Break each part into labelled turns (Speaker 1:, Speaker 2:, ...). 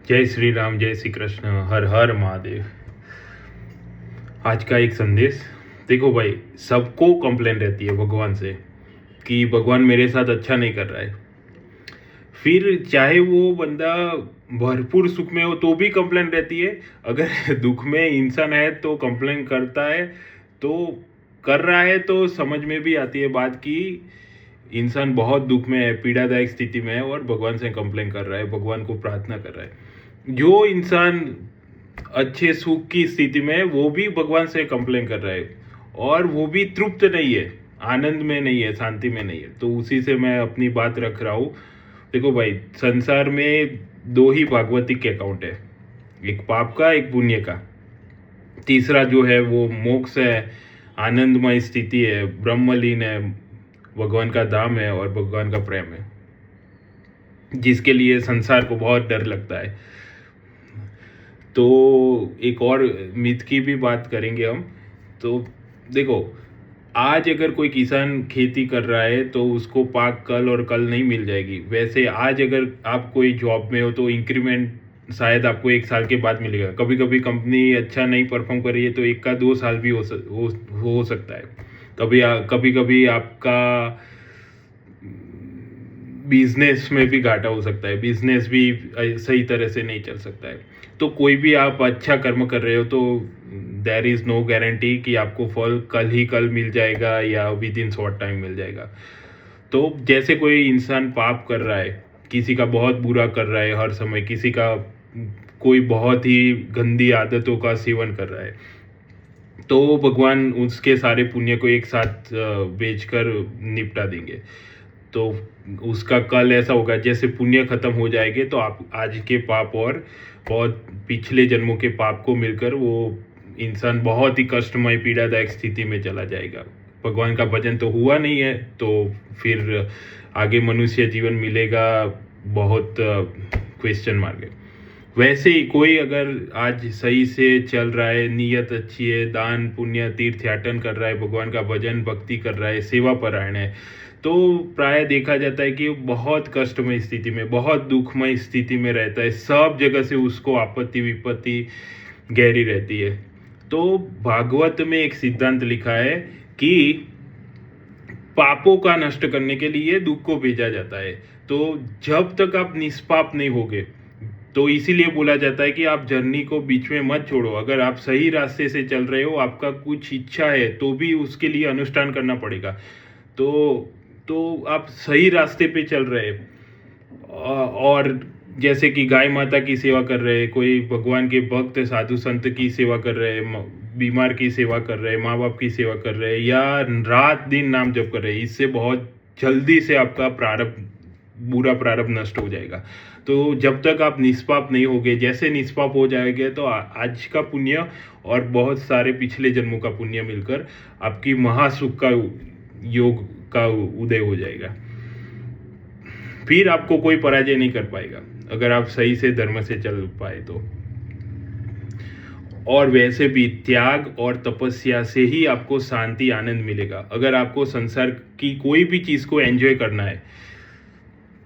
Speaker 1: जय श्री राम, जय श्री कृष्ण, हर हर महादेव। आज का एक संदेश। देखो भाई, सबको कंप्लेन रहती है भगवान से कि भगवान मेरे साथ अच्छा नहीं कर रहा है। फिर चाहे वो बंदा भरपूर सुख में हो तो भी कंप्लेन रहती है। अगर दुख में इंसान है तो कंप्लेन करता है, तो कर रहा है तो समझ में भी आती है बात कि इंसान बहुत दुख में है, पीड़ादायक स्थिति में है और भगवान से कंप्लेन कर रहा है, भगवान को प्रार्थना कर रहा है। जो इंसान अच्छे सुख की स्थिति में है वो भी भगवान से कंप्लेन कर रहा है और वो भी तृप्त नहीं है, आनंद में नहीं है, शांति में नहीं है। तो उसी से मैं अपनी बात रख रहा हूँ। देखो भाई, संसार में दो ही भागवतिक के अकाउंट है, एक पाप का, एक पुण्य का। तीसरा जो है वो मोक्ष है, आनंदमय स्थिति है, ब्रह्मलीन है, भगवान का धाम है और भगवान का प्रेम है, जिसके लिए संसार को बहुत डर लगता है। तो एक और मिथ की भी बात करेंगे हम। तो देखो, आज अगर कोई किसान खेती कर रहा है तो उसको पाक कल और कल नहीं मिल जाएगी। वैसे आज अगर आप कोई जॉब में हो तो इंक्रीमेंट शायद आपको 1 साल के बाद मिलेगा। कभी कभी कंपनी अच्छा नहीं परफॉर्म कर रही है तो 1 का 2 साल भी हो सकता है। कभी कभी आपका बिजनेस में भी घाटा हो सकता है, बिजनेस भी सही तरह से नहीं चल सकता है। तो कोई भी आप अच्छा कर्म कर रहे हो तो देयर इज़ नो गारंटी कि आपको फल कल ही कल मिल जाएगा या विद इन शॉर्ट टाइम मिल जाएगा। तो जैसे कोई इंसान पाप कर रहा है, किसी का बहुत बुरा कर रहा है हर समय, किसी का कोई बहुत ही गंदी आदतों का सेवन कर रहा है, तो भगवान उसके सारे पुण्य को एक साथ बेचकर निपटा देंगे। तो उसका कल ऐसा होगा, जैसे पुण्य खत्म हो जाएंगे तो आप आज के पाप और बहुत पिछले जन्मों के पाप को मिलकर वो इंसान बहुत ही कष्टमय पीड़ादायक स्थिति में चला जाएगा। भगवान का भजन तो हुआ नहीं है तो फिर आगे मनुष्य जीवन मिलेगा, बहुत क्वेश्चन मार्क है। वैसे ही कोई अगर आज सही से चल रहा है, नीयत अच्छी है, दान पुण्य तीर्थयाटन कर रहा है, भगवान का भजन भक्ति कर रहा है, सेवा परायण है, तो प्राय देखा जाता है कि बहुत कष्टमय स्थिति में, बहुत दुखमय स्थिति में रहता है। सब जगह से उसको आपत्ति विपत्ति गहरी रहती है। तो भागवत में एक सिद्धांत लिखा है कि पापों का नष्ट करने के लिए दुख को भेजा जाता है। तो जब तक आप निष्पाप नहीं होगे, तो इसीलिए बोला जाता है कि आप जर्नी को बीच में मत छोड़ो। अगर आप सही रास्ते से चल रहे हो, आपका कुछ इच्छा है तो भी उसके लिए अनुष्ठान करना पड़ेगा। तो आप सही रास्ते पे चल रहे हैं। और जैसे कि गाय माता की सेवा कर रहे हैं, कोई भगवान के भक्त साधु संत की सेवा कर रहे हैं, बीमार की सेवा कर रहे हैं, माँ बाप की सेवा कर रहे हैं, या रात दिन नाम जप कर रहे हैं, इससे बहुत जल्दी से आपका प्रारब्ध, बुरा प्रारब्ध नष्ट हो जाएगा। तो जब तक आप निष्पाप नहीं होगे, जैसे निष्पाप हो जाएंगे तो आज का पुण्य और बहुत सारे पिछले जन्मों का पुण्य मिलकर आपकी महासुख का योग का उदय हो जाएगा। फिर आपको कोई पराजय नहीं कर पाएगा अगर आप सही से धर्म से चल पाए तो। और वैसे भी त्याग और तपस्या से ही आपको शांति आनंद मिलेगा। अगर आपको संसार की कोई भी चीज़ को एंजॉय करना है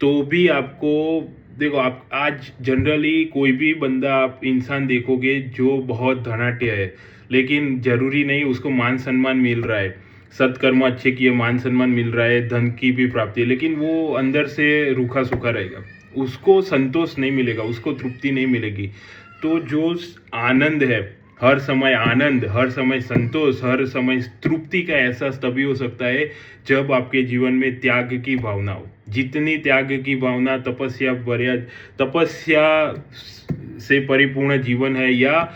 Speaker 1: तो भी आपको, देखो, आप आज जनरली कोई भी बंदा, आप इंसान देखोगे जो बहुत धनाढ्य है, लेकिन जरूरी नहीं उसको मान सम्मान मिल रहा है, सत्कर्म अच्छे किए मान सम्मान मिल रहा है, धन की भी प्राप्ति है, लेकिन वो अंदर से रूखा सूखा रहेगा, उसको संतोष नहीं मिलेगा, उसको तृप्ति नहीं मिलेगी। तो जो आनंद है, हर समय आनंद, हर समय संतोष, हर समय तृप्ति का एहसास तभी हो सकता है जब आपके जीवन में त्याग की भावना हो। जितनी त्याग की भावना, तपस्या से परिपूर्ण जीवन है या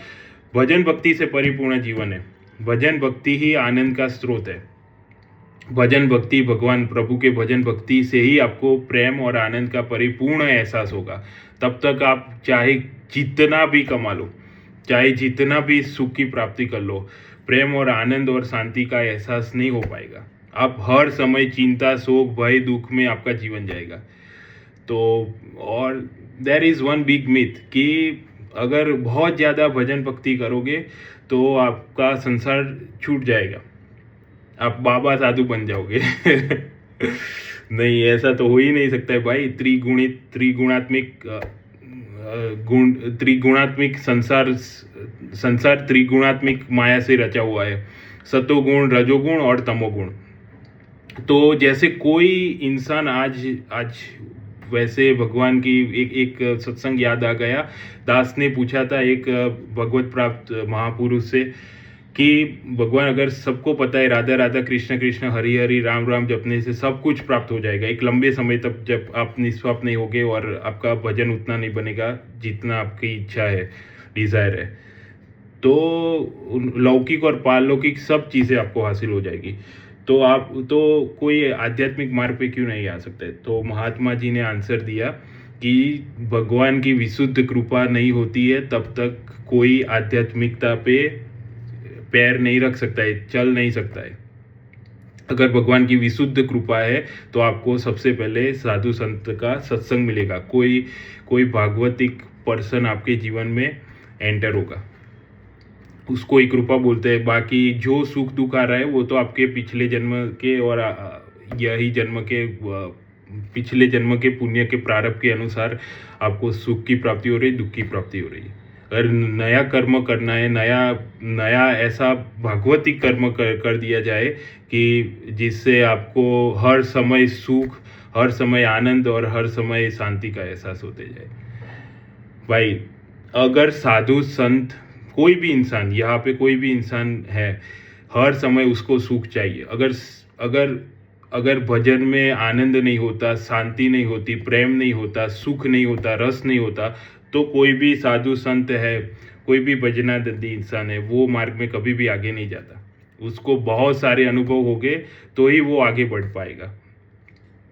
Speaker 1: भजन भक्ति से परिपूर्ण जीवन है, भजन भक्ति ही आनंद का स्रोत है। भजन भक्ति, भगवान प्रभु के भजन भक्ति से ही आपको प्रेम और आनंद का परिपूर्ण एहसास होगा। तब तक आप चाहे जितना भी कमा लो, चाहे जितना भी सुख की प्राप्ति कर लो, प्रेम और आनंद और शांति का एहसास नहीं हो पाएगा। आप हर समय चिंता, शोक, भय, दुख में आपका जीवन जाएगा। तो और there is one big myth कि अगर बहुत ज़्यादा भजन भक्ति करोगे तो आपका संसार छूट जाएगा, आप बाबा साधु बन जाओगे। नहीं, ऐसा तो हो ही नहीं सकता है भाई। त्रिगुणात्मिक गुण त्रिगुणात्मिक संसार त्रिगुणात्मिक माया से रचा हुआ है, सतोगुण, रजोगुण और तमोगुण। तो जैसे कोई इंसान आज आज वैसे भगवान की एक एक सत्संग याद आ गया। दास ने पूछा था एक भगवत प्राप्त महापुरुष से कि भगवान, अगर सबको पता है राधा राधा कृष्ण कृष्ण हरि हरि राम राम जपने से सब कुछ प्राप्त हो जाएगा एक लंबे समय तक, जब आप निस्वार्थ नहीं होगे और आपका भजन उतना नहीं बनेगा जितना आपकी इच्छा है, डिजायर है, तो लौकिक और पारलौकिक सब चीज़ें आपको हासिल हो जाएगी। तो आप तो कोई आध्यात्मिक मार्ग पे क्यों नहीं आ सकते? तो महात्मा जी ने आंसर दिया कि भगवान की विशुद्ध कृपा नहीं होती है तब तक कोई आध्यात्मिकता पे पैर नहीं रख सकता है, चल नहीं सकता है। अगर भगवान की विशुद्ध कृपा है तो आपको सबसे पहले साधु संत का सत्संग मिलेगा, कोई भागवतिक पर्सन आपके जीवन में एंटर होगा, उसको ही कृपा बोलते हैं। बाकी जो सुख दुख आ रहा है वो तो आपके पिछले जन्म के और यही जन्म के पिछले जन्म के पुण्य के प्रारब्ध के अनुसार आपको सुख की प्राप्ति हो रही, दुख की प्राप्ति हो रही है। अगर नया कर्म करना है, नया ऐसा भागवतिक कर्म कर दिया जाए कि जिससे आपको हर समय सुख, हर समय आनंद और हर समय शांति का एहसास होते जाए। भाई, अगर साधु संत कोई भी इंसान, यहाँ पे कोई भी इंसान है, हर समय उसको सुख चाहिए। अगर भजन में आनंद नहीं होता, शांति नहीं होती, प्रेम नहीं होता, सुख नहीं होता, रस नहीं होता, तो कोई भी साधु संत है, कोई भी भजनादि इंसान है, वो मार्ग में कभी भी आगे नहीं जाता। उसको बहुत सारे अनुभव होंगे तो ही वो आगे बढ़ पाएगा।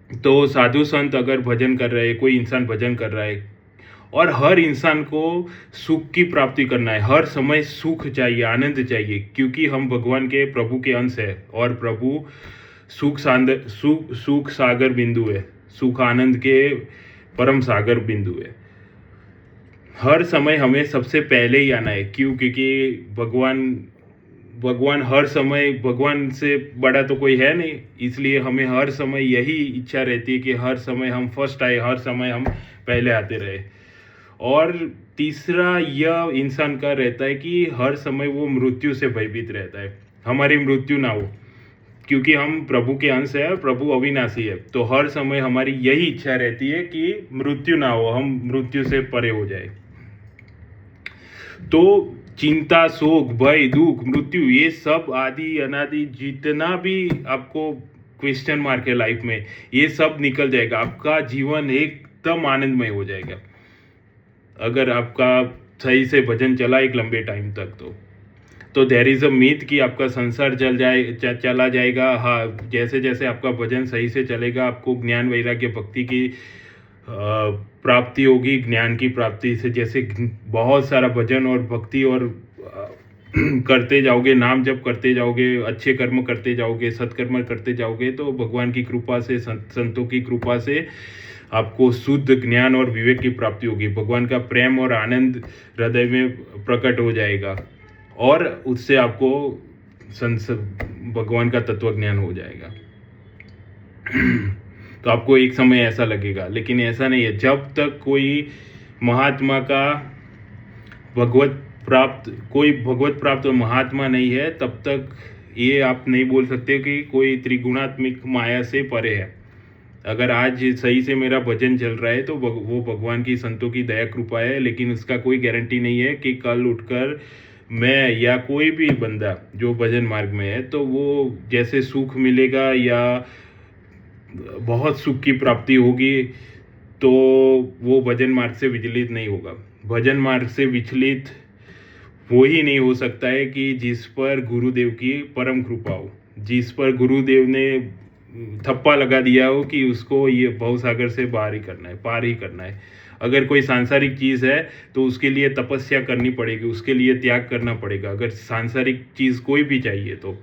Speaker 1: तो साधु संत अगर भजन कर रहे हैं, कोई इंसान भजन कर रहा है और हर इंसान को सुख की प्राप्ति करना है, हर समय सुख चाहिए, आनंद चाहिए, क्योंकि हम भगवान के प्रभु के अंश है और प्रभु सुख सागर बिंदु है, सुख आनंद के परम सागर बिंदु है। हर समय हमें सबसे पहले ही आना है। क्यों? क्योंकि भगवान हर समय, भगवान से बड़ा तो कोई है नहीं, इसलिए हमें हर समय यही इच्छा रहती है कि हर समय हम फर्स्ट आए, हर समय हम पहले आते रहे। और तीसरा यह इंसान का रहता है कि हर समय वो मृत्यु से भयभीत रहता है, हमारी मृत्यु ना हो, क्योंकि हम प्रभु के अंश है, प्रभु अविनाशी है। तो हर समय हमारी यही इच्छा रहती है कि मृत्यु ना हो, हम मृत्यु से परे हो जाए। तो चिंता, शोक, भय, दुख, मृत्यु, ये सब आदि अनादि जितना भी आपको क्वेश्चन मार्क है लाइफ में, ये सब निकल जाएगा, आपका जीवन एकदम आनंदमय हो जाएगा अगर आपका सही से भजन चला एक लंबे टाइम तक। तो देयर इज़ अ मीथ कि आपका संसार चला जाएगा। हाँ, जैसे जैसे आपका भजन सही से चलेगा, आपको ज्ञान वैराग्य भक्ति की प्राप्ति होगी। ज्ञान की प्राप्ति से जैसे बहुत सारा भजन और भक्ति और करते जाओगे, नाम जप करते जाओगे, अच्छे कर्म करते जाओगे, सत्कर्म करते जाओगे, तो भगवान की कृपा से, संतों की कृपा से आपको शुद्ध ज्ञान और विवेक की प्राप्ति होगी। भगवान का प्रेम और आनंद हृदय में प्रकट हो जाएगा और उससे आपको भगवान का तत्व ज्ञान हो जाएगा। तो आपको एक समय ऐसा लगेगा, लेकिन ऐसा नहीं है। जब तक कोई महात्मा का कोई भगवत प्राप्त महात्मा नहीं है, तब तक ये आप नहीं बोल सकते कि कोई त्रिगुणात्मिक माया से परे है। अगर आज सही से मेरा भजन चल रहा है तो वो भगवान की, संतों की दया कृपा है, लेकिन उसका कोई गारंटी नहीं है कि कल उठकर मैं या कोई भी बंदा जो भजन मार्ग में है तो वो जैसे सुख मिलेगा या बहुत सुख की प्राप्ति होगी, तो वो भजन मार्ग से विचलित नहीं होगा। भजन मार्ग से विचलित वो ही नहीं हो सकता है कि जिस पर गुरुदेव की परम कृपा हो, जिस पर गुरुदेव ने थप्पा लगा दिया हो कि उसको ये भवसागर से बाहर ही करना है, पार ही करना है। अगर कोई सांसारिक चीज़ है तो उसके लिए तपस्या करनी पड़ेगी, उसके लिए त्याग करना पड़ेगा। अगर सांसारिक चीज़ कोई भी चाहिए तो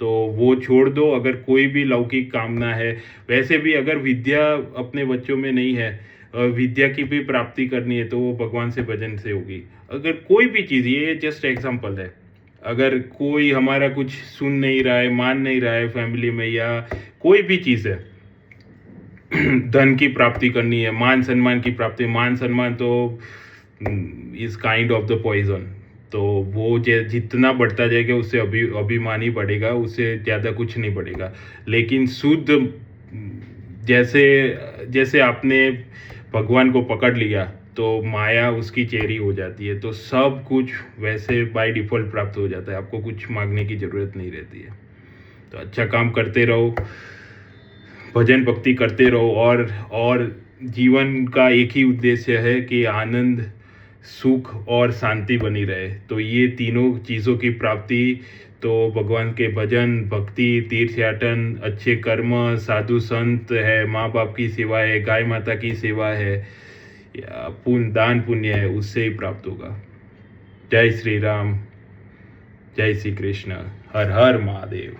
Speaker 1: वो छोड़ दो। अगर कोई भी लौकिक कामना है, वैसे भी अगर विद्या अपने बच्चों में नहीं है, विद्या की भी प्राप्ति करनी है, तो वो भगवान से भजन से होगी। अगर कोई भी चीज़, ये जस्ट एग्जाम्पल है, अगर कोई हमारा कुछ सुन नहीं रहा है, मान नहीं रहा है फैमिली में, या कोई भी चीज़ है, धन की प्राप्ति करनी है, मान सम्मान की प्राप्ति, मान सम्मान तो is kind of the poison. तो वो जितना बढ़ता जाएगा उससे अभिमान ही बढ़ेगा, उससे ज़्यादा कुछ नहीं बढ़ेगा। लेकिन शुद्ध जैसे जैसे आपने भगवान को पकड़ लिया तो माया उसकी चेरी हो जाती है, तो सब कुछ वैसे बाय डिफ़ॉल्ट प्राप्त हो जाता है, आपको कुछ मांगने की ज़रूरत नहीं रहती है। तो अच्छा काम करते रहो, भजन भक्ति करते रहो, और जीवन का एक ही उद्देश्य है कि आनंद, सुख और शांति बनी रहे। तो ये तीनों चीज़ों की प्राप्ति तो भगवान के भजन, भक्ति, तीर्थयाटन, अच्छे कर्म, साधु संत है, माँ बाप की सेवा है, गाय माता की सेवा है, या दान पुण्य है, उससे ही प्राप्त होगा। जय श्री राम, जय श्री कृष्ण, हर हर महादेव।